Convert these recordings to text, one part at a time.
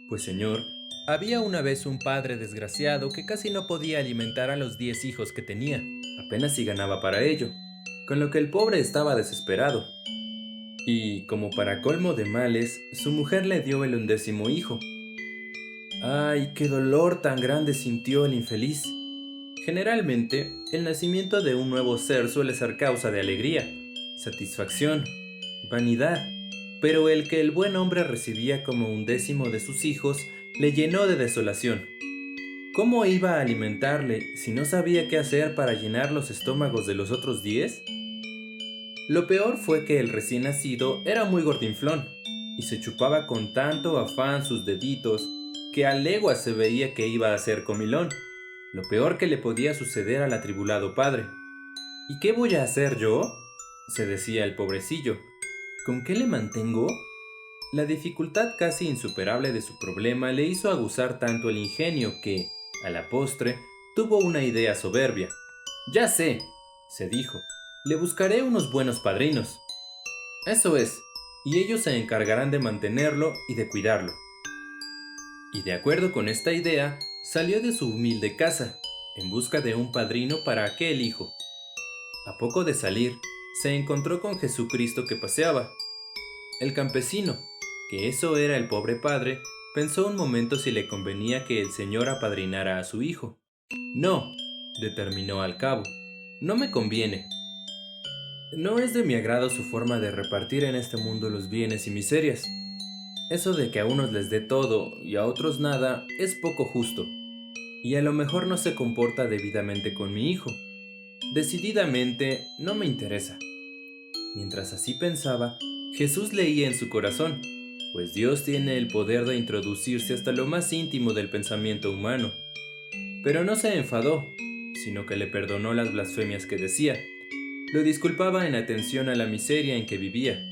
Pues señor, había una vez un padre desgraciado que casi no podía alimentar a los 10 hijos que tenía, apenas si ganaba para ello, con lo que el pobre estaba desesperado. Y, como para colmo de males, su mujer le dio el 11.º hijo. ¡Ay, qué dolor tan grande sintió el infeliz! Generalmente, el nacimiento de un nuevo ser suele ser causa de alegría, satisfacción, vanidad, pero el que el buen hombre recibía como 11.º de sus hijos le llenó de desolación. ¿Cómo iba a alimentarle si no sabía qué hacer para llenar los estómagos de los otros 10? Lo peor fue que el recién nacido era muy gordinflón y se chupaba con tanto afán sus deditos que a leguas se veía que iba a ser comilón, lo peor que le podía suceder al atribulado padre. ¿Y qué voy a hacer yo?, se decía el pobrecillo. ¿Con qué le mantengo? La dificultad casi insuperable de su problema le hizo aguzar tanto el ingenio que, a la postre, tuvo una idea soberbia. Ya sé, se dijo, le buscaré unos buenos padrinos. Eso es, y ellos se encargarán de mantenerlo y de cuidarlo. Y de acuerdo con esta idea, salió de su humilde casa, en busca de un padrino para aquel hijo. A poco de salir, se encontró con Jesucristo que paseaba. El campesino, que eso era el pobre padre, pensó un momento si le convenía que el Señor apadrinara a su hijo. No, determinó al cabo, no me conviene. No es de mi agrado su forma de repartir en este mundo los bienes y miserias. Eso de que a unos les dé todo y a otros nada es poco justo, y a lo mejor no se comporta debidamente con mi hijo. Decididamente no me interesa. Mientras así pensaba, Jesús leía en su corazón, pues Dios tiene el poder de introducirse hasta lo más íntimo del pensamiento humano. Pero no se enfadó, sino que le perdonó las blasfemias que decía. Lo disculpaba en atención a la miseria en que vivía,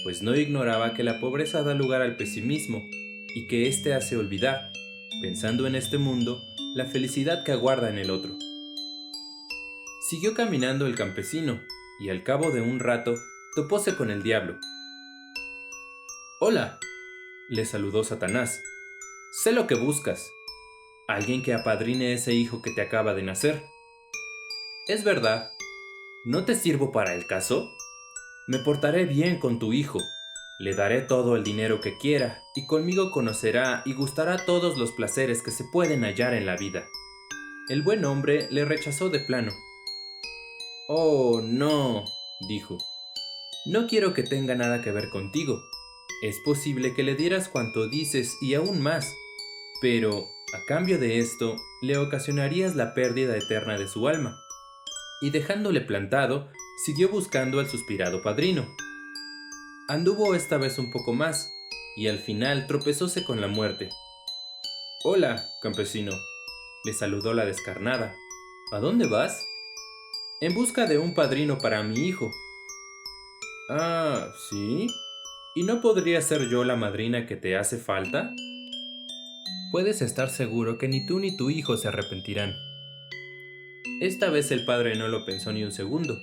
pues no ignoraba que la pobreza da lugar al pesimismo y que éste hace olvidar, pensando en este mundo, la felicidad que aguarda en el otro. Siguió caminando el campesino, y al cabo de un rato topóse con el diablo. «Hola», le saludó Satanás. «Sé lo que buscas. Alguien que apadrine ese hijo que te acaba de nacer». «Es verdad. ¿No te sirvo para el caso? Me portaré bien con tu hijo. Le daré todo el dinero que quiera, y conmigo conocerá y gustará todos los placeres que se pueden hallar en la vida». El buen hombre le rechazó de plano. «Oh, no», dijo. «No quiero que tenga nada que ver contigo. Es posible que le dieras cuanto dices y aún más, pero, a cambio de esto, le ocasionarías la pérdida eterna de su alma». Y dejándole plantado, siguió buscando al suspirado padrino. Anduvo esta vez un poco más, y al final tropezóse con la muerte. «Hola, campesino», le saludó la descarnada. «¿A dónde vas?» «En busca de un padrino para mi hijo». «Ah, ¿sí? ¿Y no podría ser yo la madrina que te hace falta?» «Puedes estar seguro que ni tú ni tu hijo se arrepentirán». Esta vez el padre no lo pensó ni un segundo.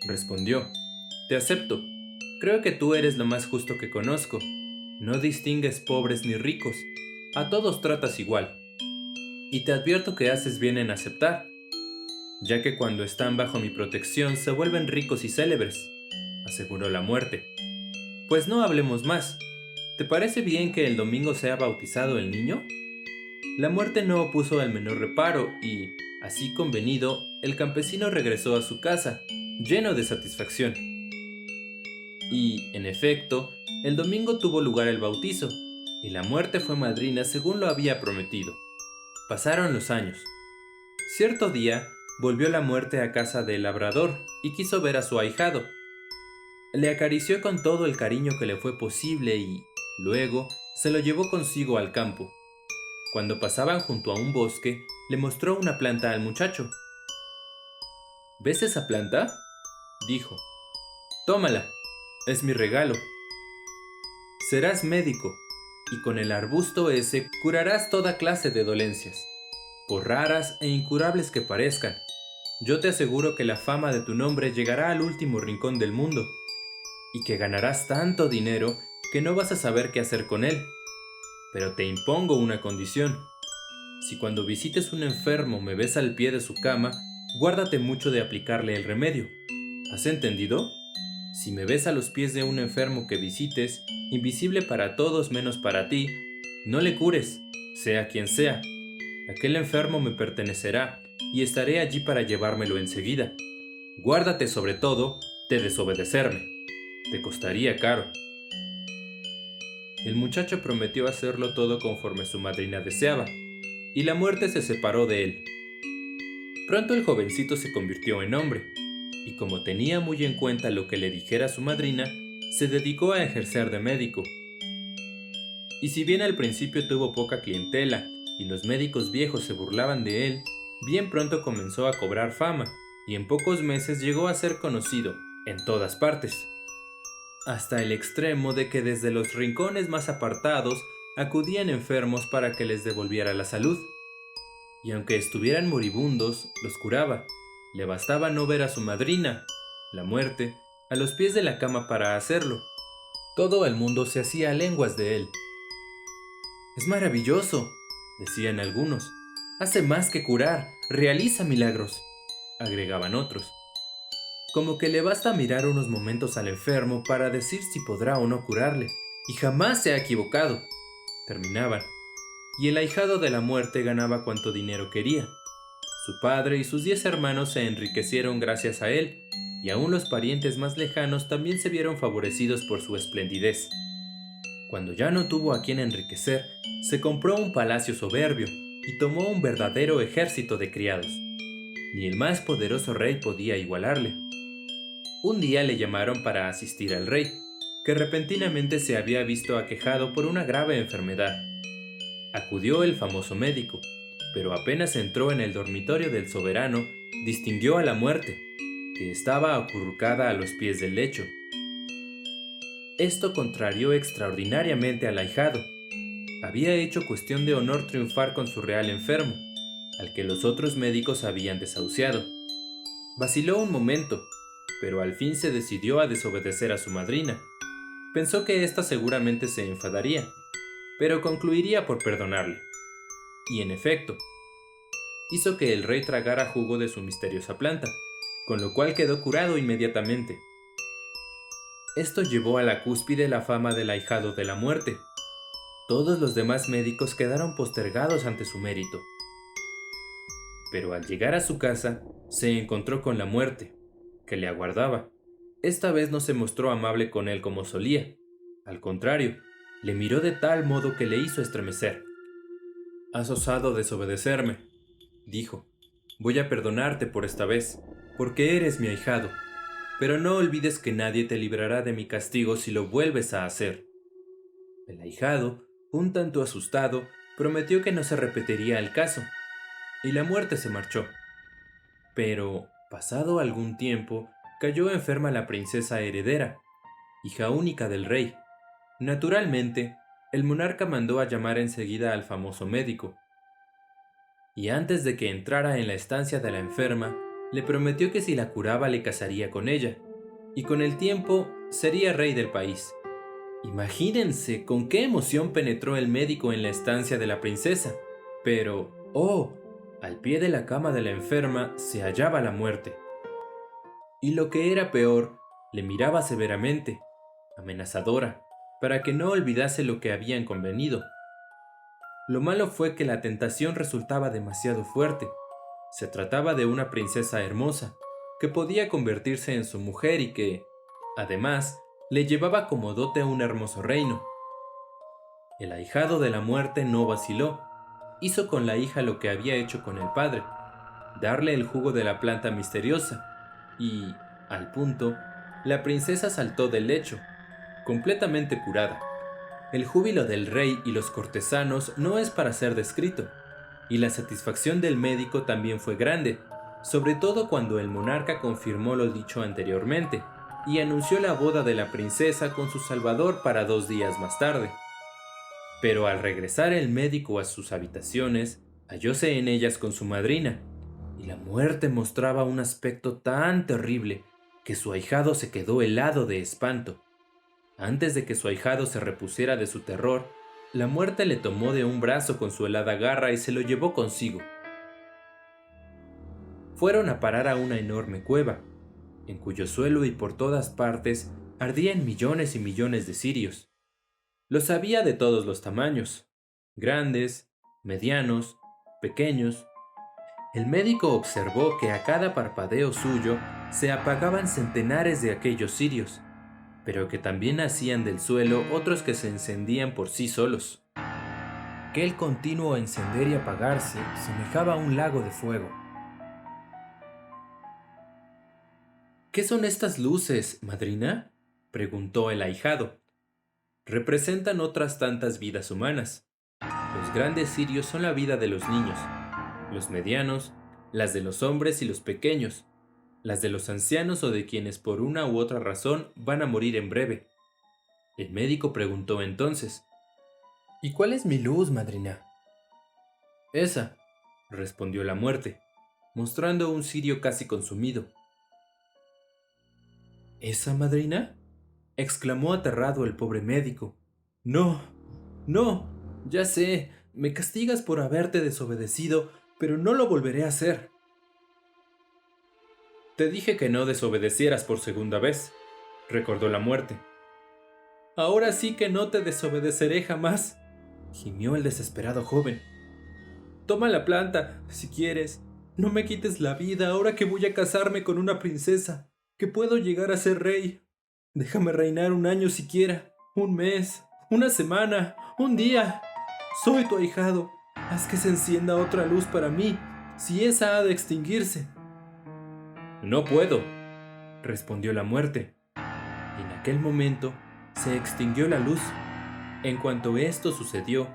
Respondió: «Te acepto. Creo que tú eres lo más justo que conozco. No distingues pobres ni ricos. A todos tratas igual. Y te advierto que haces bien en aceptar, ya que cuando están bajo mi protección se vuelven ricos y célebres», aseguró la muerte. «Pues no hablemos más. ¿Te parece bien que el domingo sea bautizado el niño?» La muerte no opuso el menor reparo y, así convenido, el campesino regresó a su casa, lleno de satisfacción. Y, en efecto, el domingo tuvo lugar el bautizo, y la muerte fue madrina según lo había prometido. Pasaron los años. Cierto día, volvió la muerte a casa del labrador y quiso ver a su ahijado. Le acarició con todo el cariño que le fue posible y, luego, se lo llevó consigo al campo. Cuando pasaban junto a un bosque, le mostró una planta al muchacho. «¿Ves esa planta?», dijo. «Tómala, es mi regalo. Serás médico, y con el arbusto ese curarás toda clase de dolencias, por raras e incurables que parezcan. Yo te aseguro que la fama de tu nombre llegará al último rincón del mundo, y que ganarás tanto dinero que no vas a saber qué hacer con él». pero te impongo una condición. Si cuando visites un enfermo me ves al pie de su cama, guárdate mucho de aplicarle el remedio. ¿Has entendido? Si me ves a los pies de un enfermo que visites, invisible para todos menos para ti, no le cures, sea quien sea. Aquel enfermo me pertenecerá y estaré allí para llevármelo enseguida. Guárdate sobre todo de desobedecerme. Te costaría caro. El muchacho prometió hacerlo todo conforme su madrina deseaba, y la muerte se separó de él. Pronto el jovencito se convirtió en hombre, y como tenía muy en cuenta lo que le dijera su madrina, se dedicó a ejercer de médico. Y si bien al principio tuvo poca clientela y los médicos viejos se burlaban de él, bien pronto comenzó a cobrar fama, y en pocos meses llegó a ser conocido en todas partes, hasta el extremo de que desde los rincones más apartados acudían enfermos para que les devolviera la salud. Y aunque estuvieran moribundos, los curaba. Le bastaba no ver a su madrina, la muerte, a los pies de la cama para hacerlo. Todo el mundo se hacía lenguas de él. «Es maravilloso», decían algunos. «Hace más que curar, realiza milagros», agregaban otros. Como que le basta mirar unos momentos al enfermo para decir si podrá o no curarle, y jamás se ha equivocado, terminaban. Y el ahijado de la muerte ganaba cuanto dinero quería. Su padre y sus 10 hermanos se enriquecieron gracias a él, y aún los parientes más lejanos también se vieron favorecidos por su esplendidez. Cuando ya no tuvo a quien enriquecer, se compró un palacio soberbio y tomó un verdadero ejército de criados. Ni el más poderoso rey podía igualarle. Un día le llamaron para asistir al rey, que repentinamente se había visto aquejado por una grave enfermedad. Acudió el famoso médico, pero apenas entró en el dormitorio del soberano, distinguió a la muerte, que estaba acurrucada a los pies del lecho. Esto contrarió extraordinariamente al ahijado. Había hecho cuestión de honor triunfar con su real enfermo, al que los otros médicos habían desahuciado. Vaciló un momento, pero al fin se decidió a desobedecer a su madrina. Pensó que ésta seguramente se enfadaría, pero concluiría por perdonarle. Y en efecto, hizo que el rey tragara jugo de su misteriosa planta, con lo cual quedó curado inmediatamente. Esto llevó a la cúspide la fama del ahijado de la muerte. Todos los demás médicos quedaron postergados ante su mérito. Pero al llegar a su casa, se encontró con la muerte, que le aguardaba. Esta vez no se mostró amable con él como solía. Al contrario, le miró de tal modo que le hizo estremecer. «Has osado desobedecerme», dijo. «Voy a perdonarte por esta vez, porque eres mi ahijado. Pero no olvides que nadie te librará de mi castigo si lo vuelves a hacer». El ahijado, un tanto asustado, prometió que no se repetiría el caso, y la muerte se marchó. Pero, pasado algún tiempo, cayó enferma la princesa heredera, hija única del rey. Naturalmente, el monarca mandó a llamar enseguida al famoso médico, y antes de que entrara en la estancia de la enferma, le prometió que si la curaba le casaría con ella, y con el tiempo sería rey del país. Imagínense con qué emoción penetró el médico en la estancia de la princesa. Pero, ¡oh!, al pie de la cama de la enferma se hallaba la muerte. Y lo que era peor, le miraba severamente, amenazadora, para que no olvidase lo que habían convenido. Lo malo fue que la tentación resultaba demasiado fuerte. Se trataba de una princesa hermosa, que podía convertirse en su mujer y que, además, le llevaba como dote un hermoso reino. El ahijado de la muerte no vaciló. Hizo con la hija lo que había hecho con el padre, darle el jugo de la planta misteriosa, y, al punto, la princesa saltó del lecho, completamente curada. El júbilo del rey y los cortesanos no es para ser descrito, y la satisfacción del médico también fue grande, sobre todo cuando el monarca confirmó lo dicho anteriormente, y anunció la boda de la princesa con su salvador para 2 días más tarde. Pero al regresar el médico a sus habitaciones, hallóse en ellas con su madrina, y la muerte mostraba un aspecto tan terrible que su ahijado se quedó helado de espanto. Antes de que su ahijado se repusiera de su terror, La muerte le tomó de un brazo con su helada garra y se lo llevó consigo. Fueron a parar a una enorme cueva, en cuyo suelo y por todas partes ardían millones y millones de cirios. Los había de todos los tamaños, grandes, medianos, pequeños. El médico observó que a cada parpadeo suyo se apagaban centenares de aquellos cirios, pero que también hacían del suelo otros que se encendían por sí solos. Aquel continuo encender y apagarse semejaba a un lago de fuego. ¿Qué son estas luces, madrina?, preguntó el ahijado. Representan otras tantas vidas humanas. Los grandes cirios son la vida de los niños, los medianos, las de los hombres y los pequeños, las de los ancianos o de quienes por una u otra razón van a morir en breve. El médico preguntó entonces: ¿Y cuál es mi luz, madrina? Esa, respondió la muerte, mostrando un cirio casi consumido. ¿Esa, madrina?, exclamó aterrado el pobre médico. No, no, ya sé, me castigas por haberte desobedecido, pero no lo volveré a hacer. Te dije que no desobedecieras por segunda vez, recordó la muerte. Ahora sí que no te desobedeceré jamás, gimió el desesperado joven. Toma la planta, si quieres. No me quites la vida ahora que voy a casarme con una princesa, que puedo llegar a ser rey. Déjame reinar un año siquiera, un mes, una semana, un día. Soy tu ahijado. Haz que se encienda otra luz para mí, si esa ha de extinguirse. No puedo, respondió la muerte. Y en aquel momento se extinguió la luz. En cuanto esto sucedió,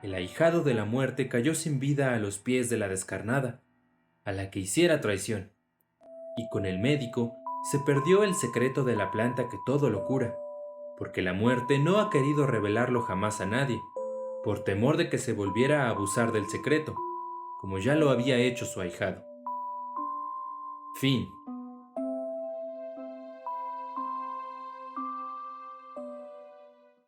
el ahijado de la muerte cayó sin vida a los pies de la descarnada, a la que hiciera traición, y con el médico se perdió el secreto de la planta que todo lo cura, porque la muerte no ha querido revelarlo jamás a nadie, por temor de que se volviera a abusar del secreto, como ya lo había hecho su ahijado. Fin.